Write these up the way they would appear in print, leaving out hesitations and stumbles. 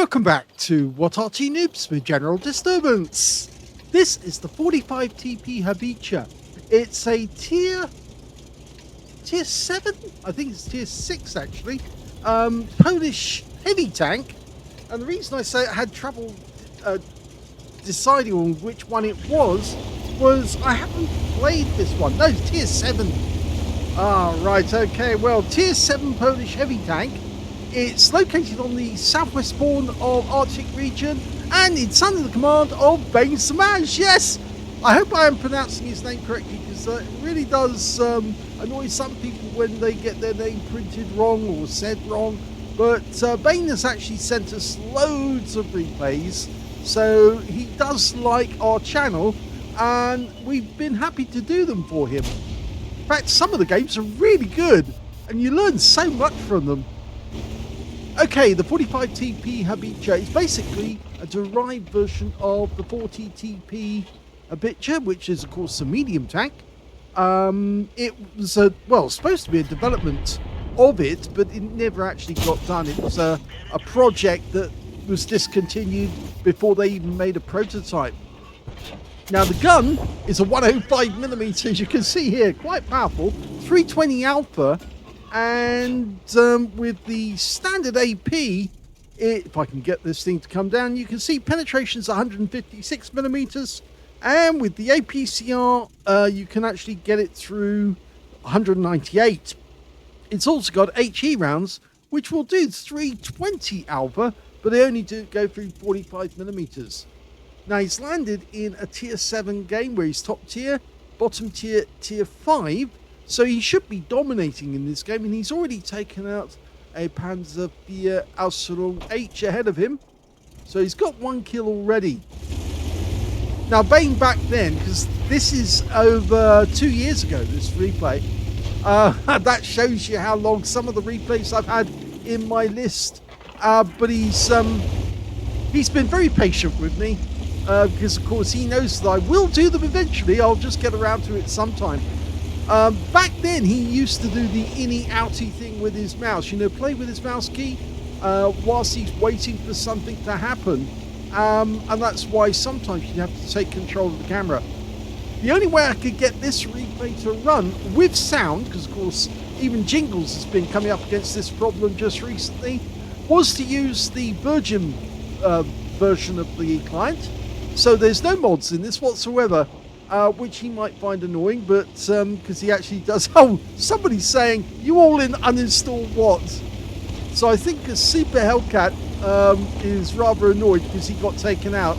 Welcome back to What Arty Noobs with General Disturbance. This is the 45TP Habicha. It's a tier 7, I think it's tier 6 actually, Polish heavy tank. And the reason I say I had trouble deciding on which one it was I haven't played this one. No, it's tier 7. Ah, right, okay, well, tier 7 Polish heavy tank. It's located on the southwest spawn of Arctic region, and it's under the command of Bane Samaj. Yes, I hope I am pronouncing his name correctly, because it really does annoy some people when they get their name printed wrong or said wrong. But Bane has actually sent us loads of replays, so he does like our channel, and we've been happy to do them for him. In fact, some of the games are really good, and you learn so much from them. Okay, the 45TP Habicha is basically a derived version of the 40TP Habicha, which is of course a medium tank. It was supposed to be a development of it, but it never actually got done. It was a project that was discontinued before they even made a prototype. Now the gun is a 105mm, as you can see here, quite powerful, 320 alpha. And with the standard AP, if I can get this thing to come down, you can see penetration's 156mm, and with the APCR, you can actually get it through 198. It's also got HE rounds, which will do 320 alpha, but they only do go through 45mm. Now he's landed in a tier 7 game where he's top tier, bottom tier, tier 5. So he should be dominating in this game, and he's already taken out a Panzer IV Aslains H ahead of him. So he's got 1 kill already. Now Bane back then, because this is over 2 years ago, this replay. That shows you how long some of the replays I've had in my list. But he's been very patient with me, because of course he knows that I will do them eventually. I'll just get around to it sometime. Back then, he used to do the inny-outy thing with his mouse. You know, play with his mouse key whilst he's waiting for something to happen. And that's why sometimes you have to take control of the camera. The only way I could get this replay to run with sound, because of course even Jingles has been coming up against this problem just recently, was to use the Virgin version of the client. So there's no mods in this whatsoever. Which he might find annoying, but because he actually does. Oh, somebody's saying, you all in uninstall what? So I think a Super Hellcat is rather annoyed because he got taken out.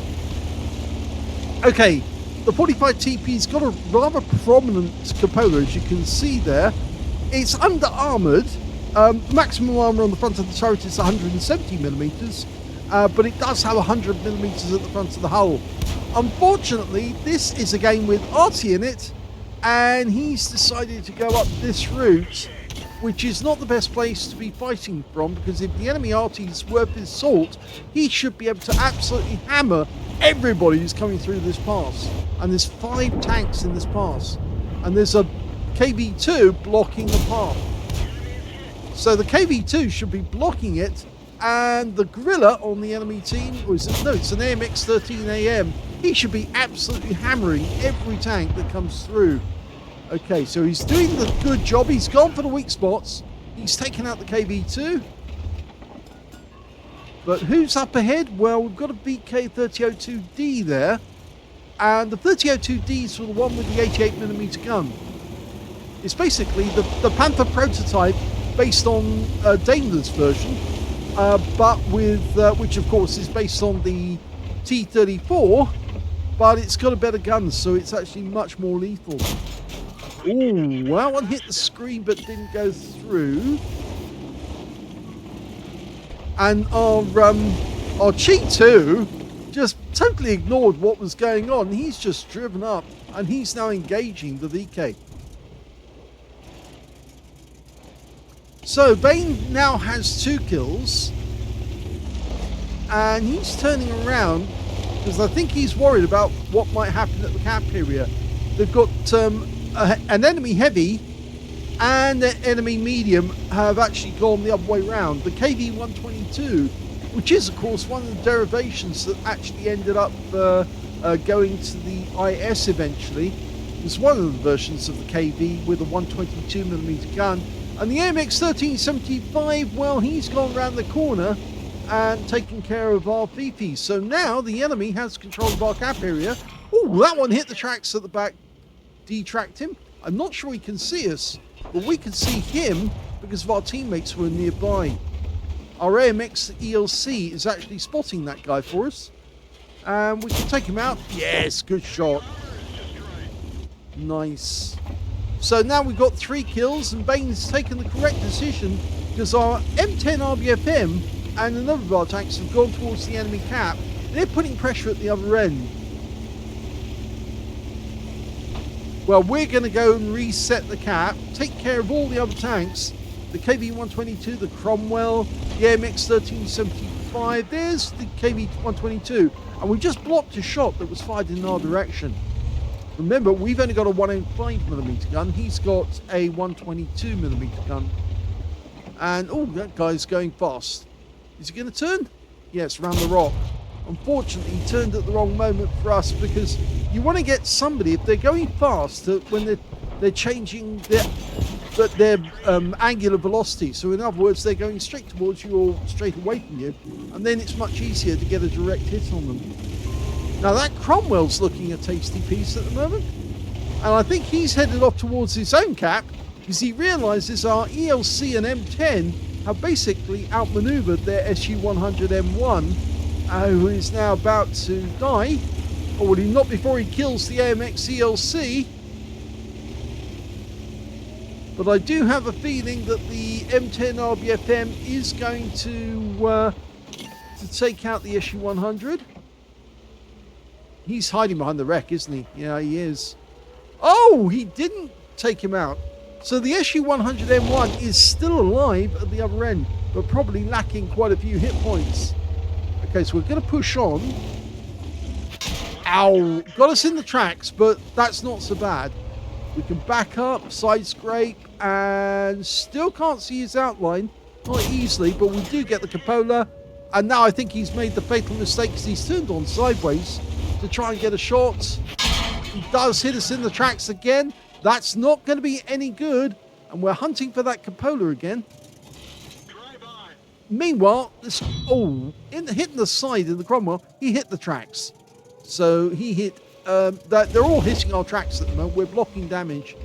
Okay, the 45TP's got a rather prominent cupola, as you can see there. It's under armoured. Maximum armour on the front of the turret is 170mm, but it does have 100mm at the front of the hull. Unfortunately, this is a game with Arty in it, and he's decided to go up this route, which is not the best place to be fighting from, because if the enemy Arty is worth his salt, he should be able to absolutely hammer everybody who's coming through this pass. And there's 5 tanks in this pass, and there's a KV2 blocking the path. So the KV2 should be blocking it, and the gorilla on the enemy team, it's an AMX 13AM, he should be absolutely hammering every tank that comes through. Okay, so he's doing the good job. He's gone for the weak spots. He's taken out the KV2. But who's up ahead? Well, we've got a BK 3002D there. And the 3002D is the one with the 88mm gun. It's basically the Panther prototype based on Daimler's version. But with which of course is based on the T-34, but it's got a better gun, so it's actually much more lethal. Ooh, well, one hit the screen but didn't go through. And our Chi 2 just totally ignored what was going on. He's just driven up, and he's now engaging the VK. So Bane now has 2 kills, and he's turning around because I think he's worried about what might happen at the cap area. They've got an enemy heavy and an enemy medium have actually gone the other way round. The KV-122 which is, of course, one of the derivations that actually ended up going to the IS eventually. It was one of the versions of the KV with a 122mm gun. And the AMX 1375, well, he's gone around the corner and taken care of our VP. So now the enemy has control of our cap area. Oh, that one hit the tracks at the back, detracked him. I'm not sure he can see us, but we can see him because of our teammates who are nearby. Our AMX ELC is actually spotting that guy for us. And we can take him out. Yes, good shot. Nice. So now we've got 3 kills, and Bane's taken the correct decision because our M10 RBFM and another of our tanks have gone towards the enemy cap. They're putting pressure at the other end. Well, we're going to go and reset the cap, take care of all the other tanks. The KV-122, the Cromwell, the AMX 1375. There's the KV-122. And we just blocked a shot that was fired in our direction. Remember, we've only got a 105mm gun. He's got a 122mm gun. And, oh, that guy's going fast. Is he going to turn? Yes, round the rock. Unfortunately, he turned at the wrong moment for us because you want to get somebody, if they're going fast, when they're changing their angular velocity. So in other words, they're going straight towards you or straight away from you. And then it's much easier to get a direct hit on them. Now that Cromwell's looking a tasty piece at the moment. And I think he's headed off towards his own cap because he realises our ELC and M10 have basically outmaneuvered their SU-100M1, who is now about to die. Or will he not before he kills the AMX ELC? But I do have a feeling that the M10 RBFM is going to take out the SU-100. He's hiding behind the wreck, isn't he? Yeah, he is. Oh, he didn't take him out. So the SU-100M1 is still alive at the other end, but probably lacking quite a few hit points. Okay, so we're going to push on. Ow! Got us in the tracks, but that's not so bad. We can back up, side scrape, and still can't see his outline. Not easily, but we do get the cupola. And now I think he's made the fatal mistake because he's turned on sideways to try and get a shot. He does hit us in the tracks again. That's not going to be any good. And we're hunting for that cupola again. Meanwhile, hitting the side in the Cromwell, he hit the tracks. So he hit, they're all hitting our tracks at the moment. We're blocking damage.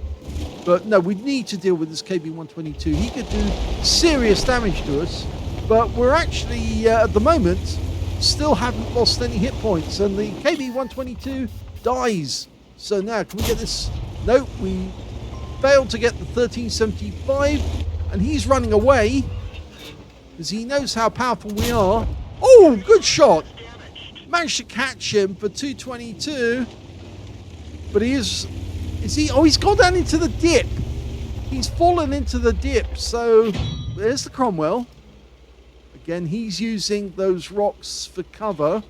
But no, we need to deal with this KV-122. He could do serious damage to us. But we're actually, at the moment, still haven't lost any hit points. And the KV-122 dies. So now, can we get this? Nope, we failed to get the 1375. And he's running away because he knows how powerful we are. Oh, good shot. Managed to catch him for 222. But he is he? Oh, he's gone down into the dip. He's fallen into the dip. So there's the Cromwell. Again, he's using those rocks for cover.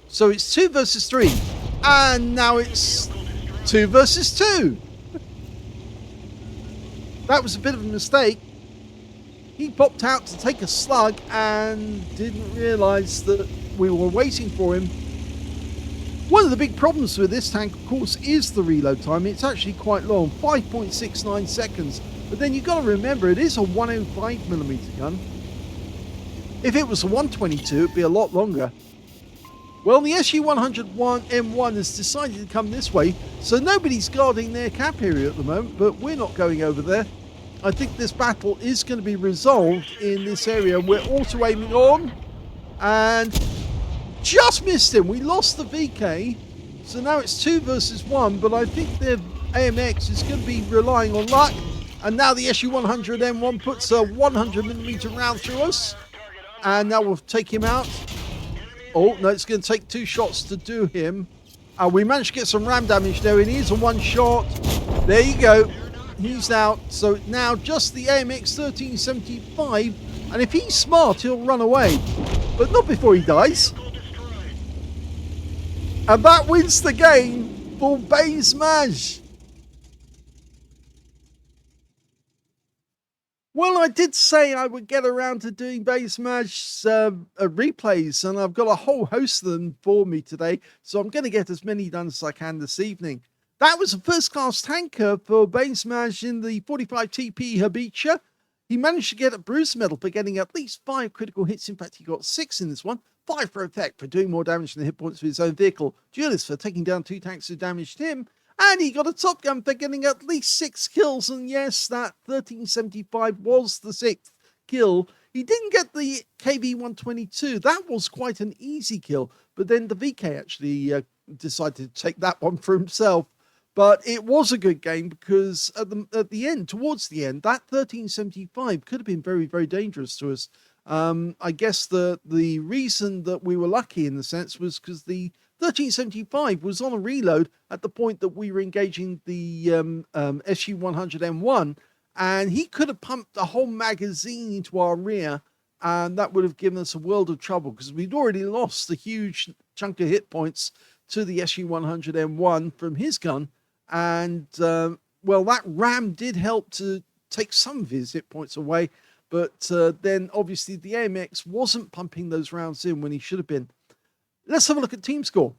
So it's 2 versus 3. And now it's 2 versus 2. That was a bit of a mistake. He popped out to take a slug and didn't realise that we were waiting for him. One of the big problems with this tank, of course, is the reload time. It's actually quite long, 5.69 seconds. But then you've got to remember, it is a 105mm gun. If it was a 122, it'd be a lot longer. Well, the SU-100M1 has decided to come this way, so nobody's guarding their cap area at the moment, but we're not going over there. I think this battle is going to be resolved in this area. We're auto-aiming on, and just missed him. We lost the VK, so now it's 2 versus 1, but I think their AMX is going to be relying on luck. And now the SU-100M1 puts a 100mm round through us. And now we'll take him out. Oh, no, it's going to take 2 shots to do him. We managed to get some ram damage there, and here's a 1 shot. There you go. He's out. So now just the AMX 1375. And if he's smart, he'll run away. But not before he dies. And that wins the game for Bane Smash. Well, I did say I would get around to doing Base Smash replays, and I've got a whole host of them for me today, so I'm going to get as many done as I can this evening. That was a first-class tanker for Base Smash in the 45TP Habicha. He managed to get a bruise medal for getting at least 5 critical hits. In fact, he got 6 in this one. 5 for effect for doing more damage than the hit points of his own vehicle. Duelist for taking down 2 tanks who damaged him. And he got a Top Gun for getting at least 6 kills. And yes, that 1375 was the 6th kill. He didn't get the KV-122. That was quite an easy kill. But then the VK actually decided to take that one for himself. But it was a good game because at the end, towards the end, that 1375 could have been very, very dangerous to us. I guess the reason that we were lucky in the sense was because the 1375 was on a reload at the point that we were engaging the SU-100M1, and he could have pumped a whole magazine into our rear, and that would have given us a world of trouble because we'd already lost a huge chunk of hit points to the SU-100M1 from his gun, and well, that ram did help to take some of his hit points away, but then obviously the AMX wasn't pumping those rounds in when he should have been. Let's have a look at team score.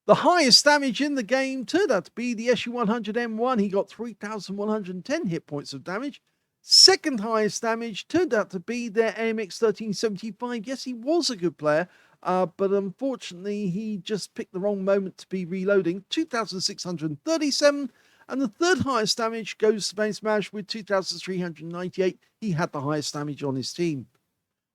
The highest damage in the game turned out to be the SU-100M1. He got 3,110 hit points of damage. Second highest damage turned out to be their AMX 1375. Yes, he was a good player, but unfortunately he just picked the wrong moment to be reloading. 2,637. And the third highest damage goes to Base Smash with 2,398. He had the highest damage on his team.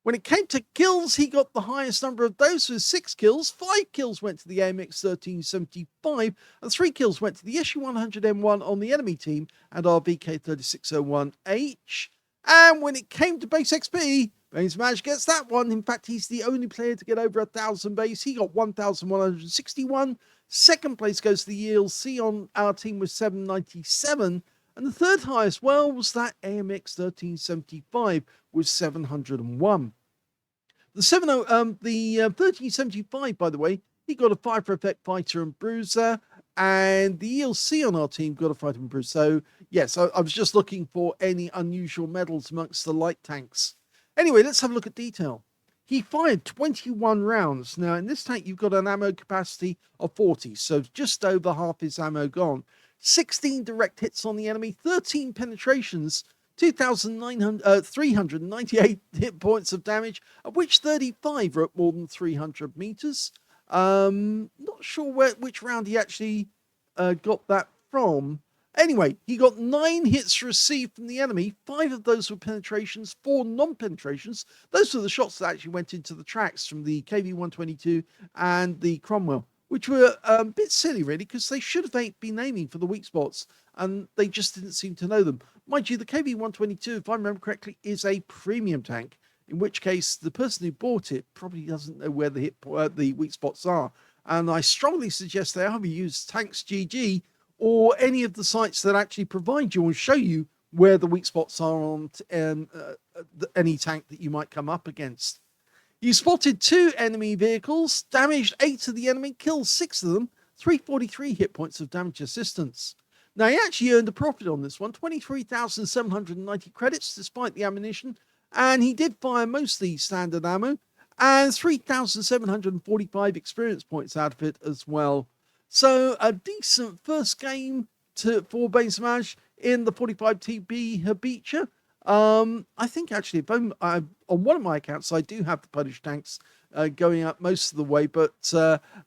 When it came to kills, he got the highest number of those with 6 kills. 5 kills went to the AMX 1375, and 3 kills went to the SU-100M1 on the enemy team and our VK3601H. And when it came to base XP, Base Smash gets that one. In fact, he's the only player to get over 1,000 base. He got 1,161. Second place goes to the ELC on our team with 797. And the third highest, well, was that AMX 1375 with 701. The 1375, by the way, he got a 5 for effect fighter and bruiser, and the ELC on our team got a fighter and bruiser. So, yes, I was just looking for any unusual medals amongst the light tanks. Anyway, let's have a look at detail. He fired 21 rounds. Now, in this tank, you've got an ammo capacity of 40, so just over half his ammo gone. 16 direct hits on the enemy, 13 penetrations, 2,398 hit points of damage, of which 35 are at more than 300 meters. Not sure which round he actually got that from. Anyway, he got 9 hits received from the enemy. 5 of those were penetrations, 4 non-penetrations. Those were the shots that actually went into the tracks from the KV-122 and the Cromwell, which were a bit silly, really, because they should have been aiming for the weak spots, and they just didn't seem to know them. Mind you, the KV-122, if I remember correctly, is a premium tank, in which case the person who bought it probably doesn't know where the weak spots are. And I strongly suggest they either use Tanks GG or any of the sites that actually provide you and show you where the weak spots are on any tank that you might come up against. You spotted 2 enemy vehicles, damaged 8 of the enemy, killed 6 of them, 343 hit points of damage assistance. Now, he actually earned a profit on this one, 23,790 credits despite the ammunition, and he did fire mostly standard ammo, and 3,745 experience points out of it as well. So, a decent first game for Base Smash in the 45TP Habicha. I think actually, on one of my accounts, I do have the Polish tanks going up most of the way, but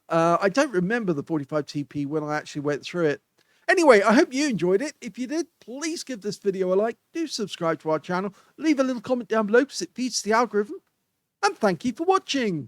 I don't remember the 45TP when I actually went through it. Anyway, I hope you enjoyed it. If you did, please give this video a like. Do subscribe to our channel. Leave a little comment down below because it feeds the algorithm. And thank you for watching.